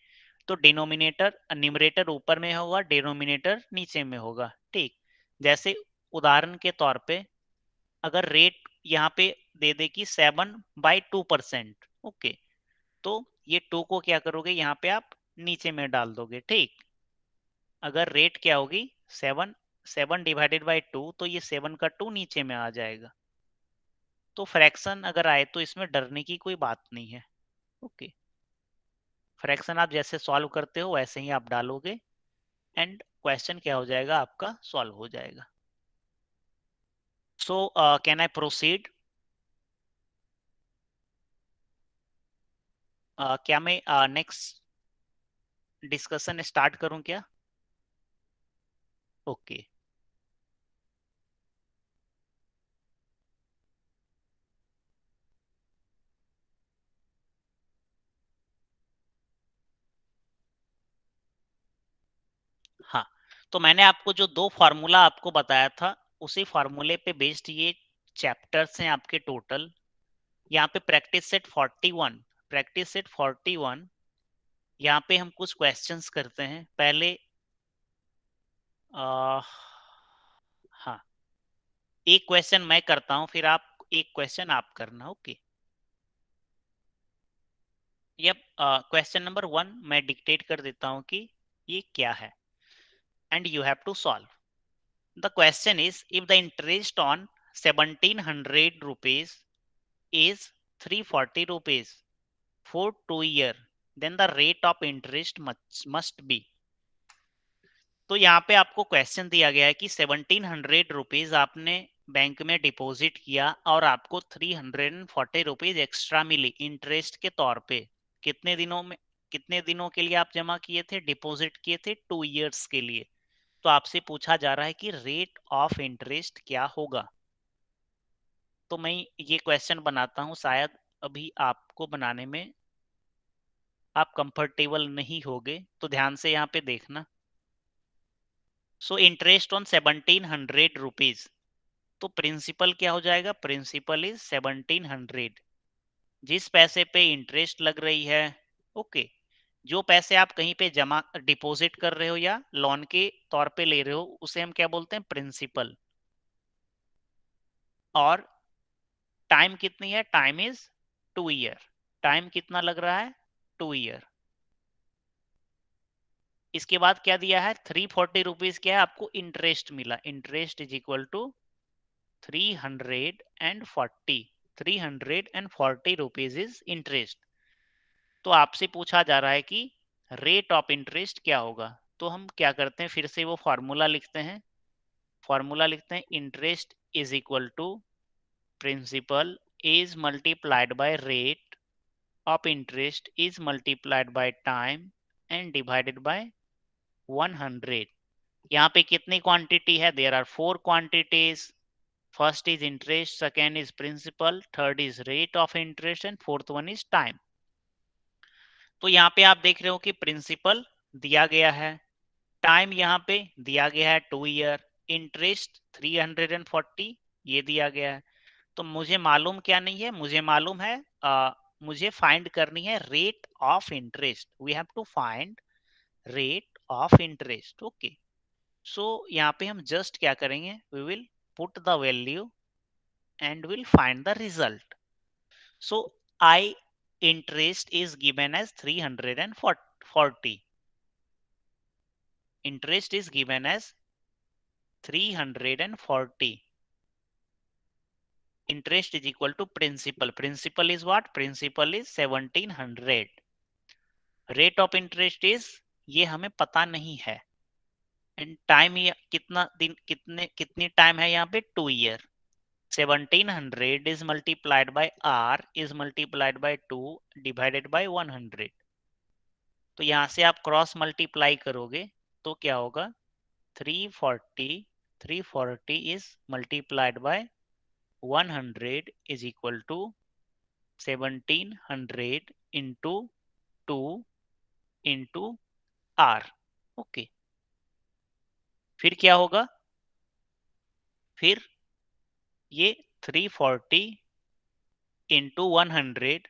तो डिनोमिनेटर, न्यूमरेटर ऊपर में होगा, डिनोमिनेटर नीचे में होगा। ठीक, जैसे उदाहरण के तौर पे अगर रेट यहाँ पे दे दे कि 7/2%। ओके, तो ये 2 को क्या करोगे, यहाँ पे आप नीचे में डाल दोगे। ठीक, अगर रेट क्या होगी, 7, 7/2, तो ये 7 का 2 नीचे में आ जाएगा। तो फ्रैक्शन अगर आए तो इसमें डरने की कोई बात नहीं है। ओके, फ्रैक्शन आप जैसे सॉल्व करते हो वैसे ही आप डालोगे एंड क्वेश्चन क्या हो जाएगा, आपका सॉल्व हो जाएगा। सो कैन आई प्रोसीड, क्या मैं नेक्स्ट डिस्कशन स्टार्ट करूं क्या। ओके। हाँ, तो मैंने आपको जो 2 फार्मूला आपको बताया था उसी फार्मूले पे बेस्ड ये चैप्टर्स हैं आपके टोटल। यहाँ पे प्रैक्टिस सेट 41, प्रैक्टिस सेट 41, यहाँ पे हम कुछ क्वेश्चंस करते हैं पहले। आ, हाँ, एक क्वेश्चन मैं करता हूँ फिर आप, एक क्वेश्चन आप करना। ओके। यप, क्वेश्चन नंबर 1 मैं डिक्टेट कर देता हूँ कि ये क्या है and you have to solve. The question is, if the interest on 1700 rupees is 340 rupees for 2 year, then the rate of interest must be. तो यहाँ पे आपको क्वेश्चन दिया गया है कि 1700 रुपीज आपने बैंक में डिपॉजिट किया और आपको 340 रुपीज एक्स्ट्रा मिली इंटरेस्ट के तौर पे। कितने दिनों में, कितने दिनों के लिए आप जमा किए थे, डिपॉजिट किए थे? 2 इयर्स के लिए। तो आपसे पूछा जा रहा है कि रेट ऑफ इंटरेस्ट क्या होगा। तो मैं ये क्वेश्चन बनाता हूं, शायद अभी आपको बनाने में आप कंफर्टेबल नहीं होगे, तो ध्यान से यहाँ पे देखना। सो इंटरेस्ट ऑन 1700 रुपीज, तो प्रिंसिपल क्या हो जाएगा? प्रिंसिपल इज 1700, जिस पैसे पे इंटरेस्ट लग रही है, ओके, जो पैसे आप कहीं पे जमा डिपॉजिट कर रहे हो या लोन के तौर पे ले रहे हो, उसे हम क्या बोलते हैं? प्रिंसिपल। और टाइम कितनी है? Time is 2 year. टाइम कितना लग रहा है? 2 ईयर। इसके बाद क्या दिया है? 340 रुपीज क्या है? आपको इंटरेस्ट मिला। Interest is equal to 340। 340 rupees is interest. तो आपसे पूछा जा रहा है कि रेट ऑफ इंटरेस्ट क्या होगा। तो हम क्या करते हैं, फिर से वो फॉर्मूला लिखते हैं। फॉर्मूला लिखते हैं, interest is equal to principal is multiplied by rate of interest is multiplied by time and divided by 100। यहाँ पे कितनी क्वांटिटी है? There are 4 quantities. First is interest, second is principal, third is rate of interest and fourth one is time. तो यहाँ पे आप देख रहे हो कि प्रिंसिपल दिया गया है, टाइम यहाँ पे दिया गया है 2 ईयर, इंटरेस्ट 340 ये दिया गया है। तो मुझे मालूम क्या नहीं है? मुझे मालूम है, मुझे फाइंड करनी है rate of interest. We have to find rate of interest. Okay, so यहाँ पे हम जस्ट क्या करेंगे? We will put the value and will find the result. So I interest is given as 340. Interest is given as 340. Interest is equal to principal. Principal is what? Principal is 1700. Rate of interest is, ये हमें पता नहीं है। And time कितना दिन, कितनी time है यहाँ पे? 2 year. 1700 is multiplied by r is multiplied by 2 divided by 100। तो यहां से आप क्रॉस मल्टीप्लाई करोगे तो क्या होगा? 340, 340 is multiplied by 100 is equal to 1700 into 2 into r। Okay, फिर क्या होगा? फिर ये 340 into 100,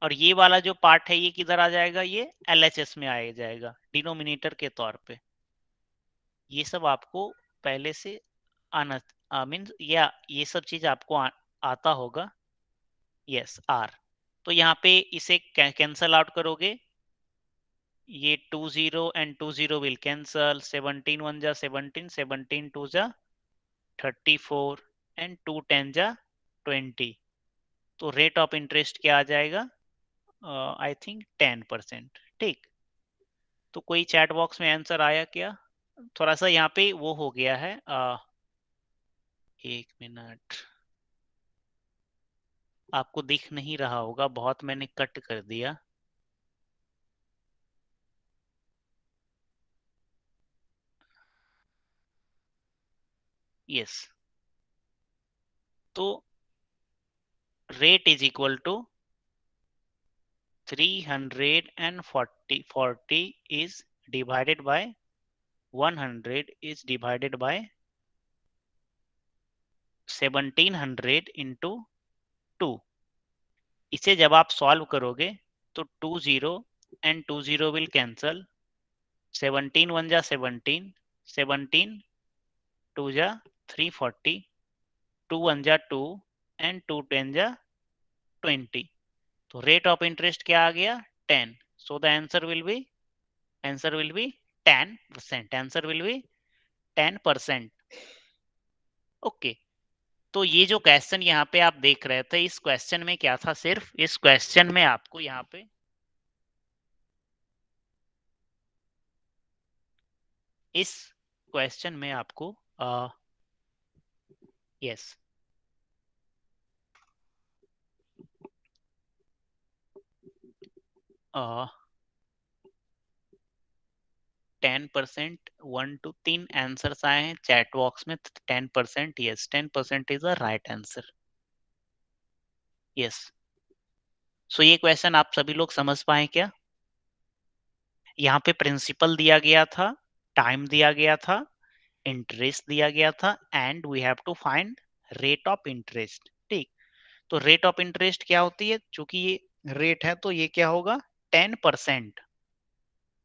और ये वाला जो पार्ट है ये किधर आ जाएगा? ये LHS में आ जाएगा, डिनोमिनेटर के तौर पे। ये सब आपको पहले से आना, मीन्स या ये सब चीज आपको आता होगा। यस, आर। तो यहाँ पे इसे कैंसल आउट करोगे, ये 20 एंड 20 विल कैंसल, 17 1 जा 17, 17 2 जा 34 एंड 2 10 जा 20। तो रेट ऑफ इंटरेस्ट क्या आ जाएगा? I think 10%। ठीक, तो कोई चैट बॉक्स में आंसर आया क्या? थोड़ा सा यहाँ पे वो हो गया है, 1 मिनट, आपको दिख नहीं रहा होगा, बहुत मैंने कट कर दिया। यस, तो rate is equal to 340 is divided by 100 is divided by 1700 into 2। इसे जब आप सॉल्व करोगे तो 20 एंड 20 विल कैंसल, 17 1 जा 17, 17 2 जा 340, 2 1 जा 2 एंड 2 10 जा 20। तो रेट ऑफ इंटरेस्ट क्या आ गया? 10। So the answer will be 10%। Answer will be 10%। Okay, तो ये जो क्वेश्चन यहाँ पे आप देख रहे थे, इस क्वेश्चन में क्या था, सिर्फ इस क्वेश्चन में आपको यहाँ पे इस क्वेश्चन में आपको यस 10%, 1 to 3 आंसर्स आए हैं चैट बॉक्स में। 10%, yes, 10% is a right answer. Yes, so ये क्वेश्चन आप सभी लोग समझ पाए क्या? यहाँ पे प्रिंसिपल दिया गया था, टाइम दिया गया था, इंटरेस्ट दिया गया था, and we have to find rate of interest. ठीक, तो रेट ऑफ इंटरेस्ट क्या होती है? चूंकि ये रेट है तो ये क्या होगा? 10%।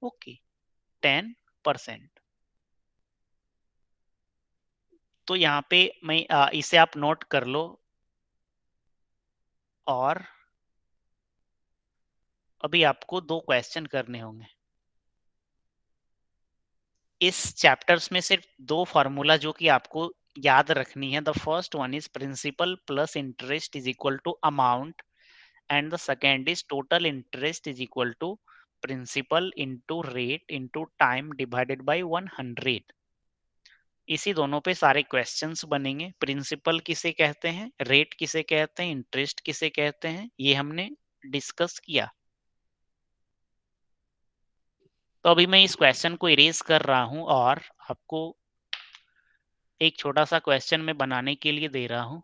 ओके, 10%। तो यहाँ पे मैं इसे आप नोट कर लो। और अभी आपको 2 क्वेश्चन करने होंगे। इस चैप्टर्स में सिर्फ 2 फार्मूला जो कि आपको याद रखनी है। The first one is principal plus interest is equal to amount, and the second is total interest is equal to principal into rate into time divided by 100। इसी दोनों पे सारे क्वेश्चंस बनेंगे। प्रिंसिपल किसे कहते हैं, रेट किसे कहते हैं, इंटरेस्ट किसे कहते हैं, ये हमने डिस्कस किया। तो अभी मैं इस क्वेश्चन को इरेज कर रहा हूं और आपको एक छोटा सा क्वेश्चन मैं बनाने के लिए दे रहा हूं।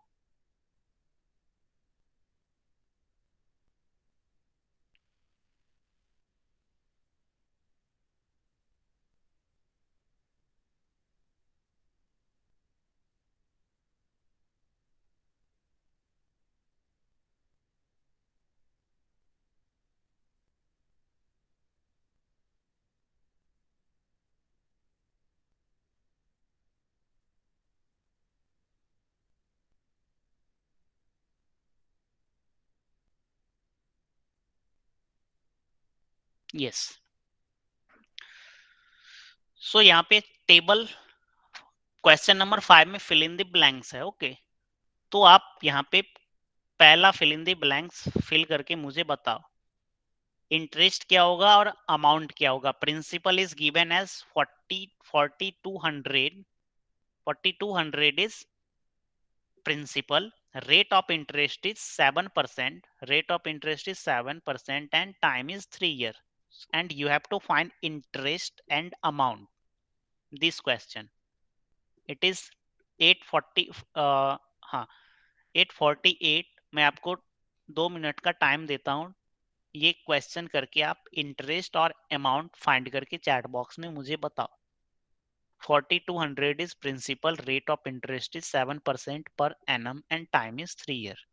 यस, सो यहाँ पे टेबल क्वेश्चन नंबर 5 में फिल इन द ब्लैंक्स है। ओके, तो आप यहाँ पे पहला fill in the blanks fill करके मुझे बताओ इंटरेस्ट क्या होगा और अमाउंट क्या होगा। Principal is given as 4200, 4200 is principal, rate of interest is 7%, rate of interest is 7%, and time is 3 years, and you have to find interest and amount this question। it is 840 हाँ 848। मैं आपको 2 minute का time देता हूँ, ये question करके आप interest और अमाउंट फाइंड करके चैट बॉक्स में मुझे बताओ। 4200 is principal, rate of interest is 7% per annum, and time is 3 years।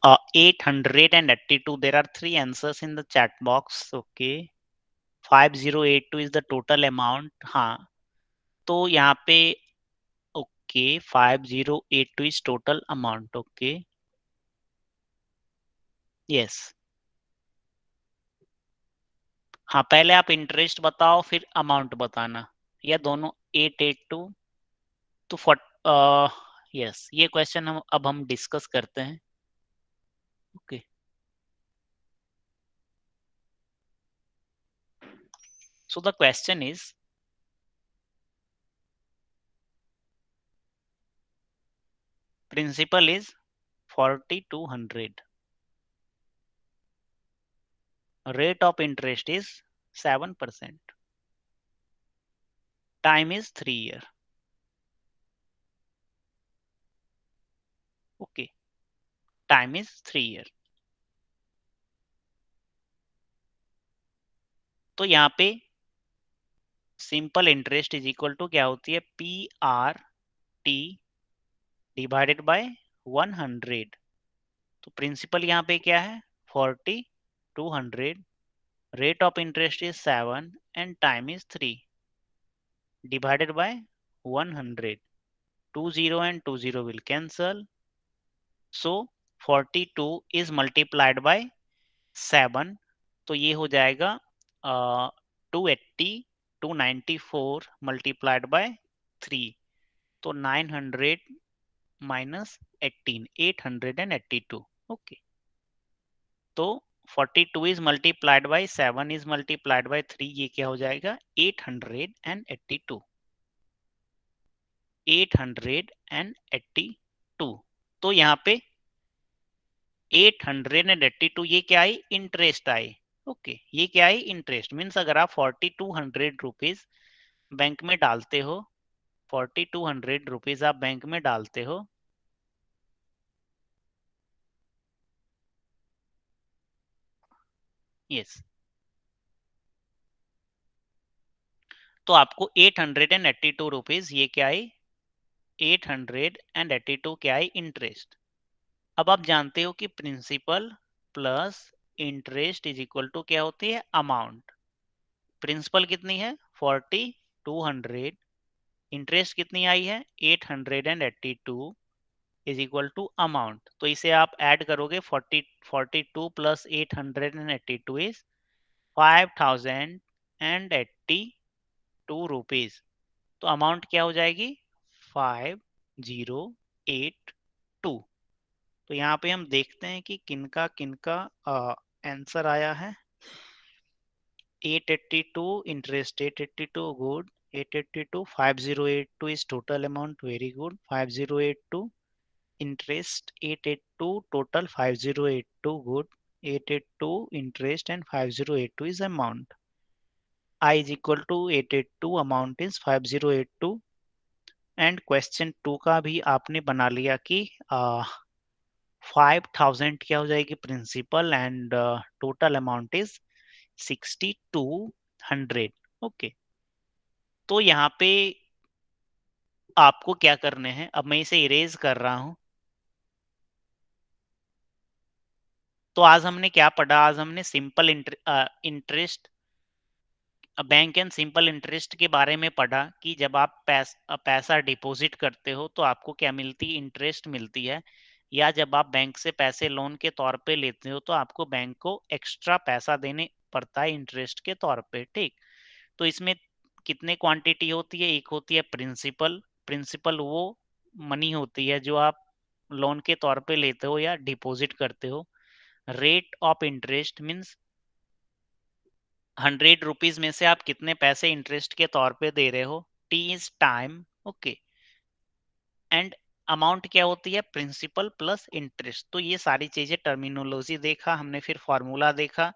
882, there are 3 answers in the chat box। okay, 5082 is the total amount। हाँ, तो यहाँ पे okay 5082 is total amount। Okay, yes, हाँ, पहले आप इंटरेस्ट बताओ फिर amount बताना, या दोनों 882 तो यस, ये क्वेश्चन हम डिस्कस करते हैं। Okay, so the question is Principal is 4,200. Rate of interest is 7%. Time is 3 year. Okay. Time is 3 year. तो यहाँ पे simple interest is equal to क्या होती है, PRT डिवाइडेड बाय 100. तो प्रिंसिपल यहाँ पे क्या है, 4,200. Rate of interest is 7 and time is 3 divided by 100. 20 and 20 will cancel. So 42 is multiplied by 7. तो ये हो जाएगा 280, 294 multiplied by 3. तो 900 minus 18, 882. Okay. तो 42 is multiplied by 7 is multiplied by 3. ये क्या हो जाएगा, 882. 882. तो यहाँ पे 882 ये क्या आई, इंटरेस्ट आई. ओके, ये क्या आई, इंटरेस्ट. मीन्स अगर आप 4,200 रुपीज बैंक में डालते हो, 4,200 रुपीज आप बैंक में डालते हो, यस, तो आपको 882 रुपीज ये क्या आई, 882 क्या आई, इंटरेस्ट. अब आप जानते हो कि principal plus interest is equal to क्या होती है, अमाउंट. प्रिंसिपल कितनी है, 4,200. इंटरेस्ट कितनी आई है, 882 इज इक्वल टू अमाउंट. तो इसे आप ऐड करोगे, 42 प्लस 882 इज 5,082 रुपीज. तो अमाउंट क्या हो जाएगी, 5082. तो यहाँ पे हम देखते हैं कि किनका किनका आंसर आया है. 882 interest, 882 good, 882, 5082 is total amount, very good. 5082 interest, 882 total, 5082 good, 882 interest and 5082 is amount. I is equal to 882, amount is 5082. And question 2 का भी आपने बना लिया कि 5,000 क्या हो जाएगी principal and total amount is 6,200. Okay, तो यहाँ पे आपको क्या करने हैं, अब मैं इसे इरेज कर रहा हूं. तो आज हमने क्या पढ़ा, आज हमने simple interest, bank and simple interest के बारे में पढ़ा कि जब आप पैसा डिपॉजिट करते हो तो आपको क्या मिलती है, इंटरेस्ट मिलती है. या जब आप बैंक से पैसे लोन के तौर पे लेते हो तो आपको बैंक को एक्स्ट्रा पैसा देने पड़ता है इंटरेस्ट के तौर पे. ठीक, तो इसमें कितने क्वांटिटी होती है, एक होती है प्रिंसिपल. प्रिंसिपल वो मनी होती है जो आप लोन के तौर पे लेते हो या डिपॉजिट करते हो. Rate of interest means 100 rupees में से आप कितने पैसे इंटरेस्ट के तौर पे दे रहे हो. T is time. Okay, and amount क्या होती है, प्रिंसिपल प्लस इंटरेस्ट. तो ये सारी चीजें टर्मिनोलॉजी देखा हमने, फिर फॉर्मूला देखा,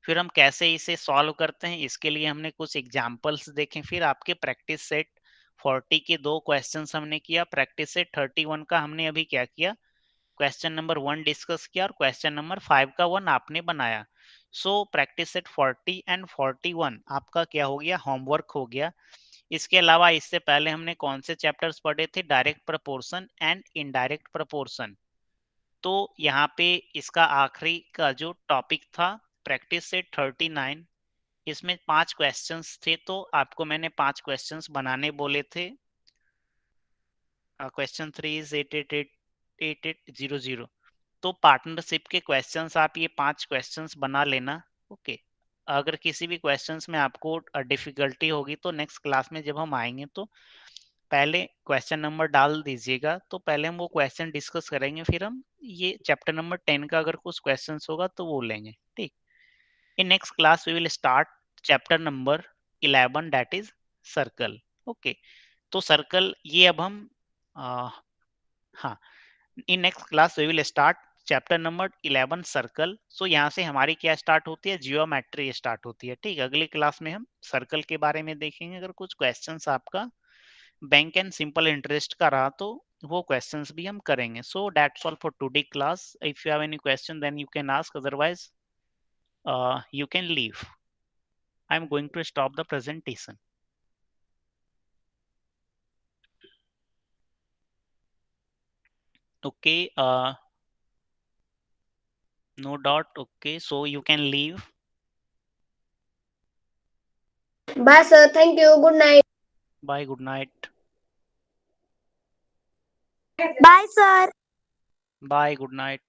फिर हम कैसे इसे सॉल्व करते हैं इसके लिए हमने कुछ एग्जांपल्स देखे. फिर आपके प्रैक्टिस सेट 40 के 2 क्वेश्चंस हमने किया. प्रैक्टिस सेट 31 का हमने अभी क्या किया, क्वेश्चन नंबर 1 डिस्कस किया और क्वेश्चन नंबर 5 का 1 आपने बनाया. सो प्रैक्टिस सेट 40 एंड 41 आपका क्या हो गया, होमवर्क हो गया. इसके अलावा इससे पहले हमने कौन से चैप्टर्स पढ़े थे, direct proportion and indirect proportion. तो यहाँ पे इसका आखिरी का जो टॉपिक था प्रैक्टिस सेट 39, इसमें 5 क्वेश्चंस थे. तो आपको मैंने 5 क्वेश्चंस बनाने बोले थे. Question 3 is 8800. तो पार्टनरशिप के क्वेश्चंस आप ये 5 क्वेश्चंस बना लेना. ओके, अगर किसी भी क्वेश्चंस में आपको डिफिकल्टी होगी तो नेक्स्ट क्लास में जब हम आएंगे तो पहले क्वेश्चन नंबर डाल दीजिएगा. तो पहले हम वो क्वेश्चन डिस्कस करेंगे, फिर हम ये चैप्टर नंबर 10 का अगर कुछ क्वेश्चंस होगा तो वो लेंगे. ठीक, in next class we will start chapter number 11 that is circle. Okay, तो सर्कल ये अब हम हाँ, in next class we will start chapter number 11 circle. So यहाँ से हमारी क्या स्टार्ट होती है, जियोमेट्री स्टार्ट होती है। ठीक, अगली क्लास में हम सर्कल के बारे में देखेंगे। अगर कुछ क्वेश्चंस आपका बैंक एंड सिंपल इंटरेस्ट का रहा तो वो क्वेश्चंस भी हम करेंगे। So that's all for today class. If you have any question then you can ask, otherwise you can leave. I'm going to stop the presentation. Okay, no dot. Okay, so you can leave. Bye, sir. Thank you. Good night. Bye, good night. Bye, sir. Bye, good night.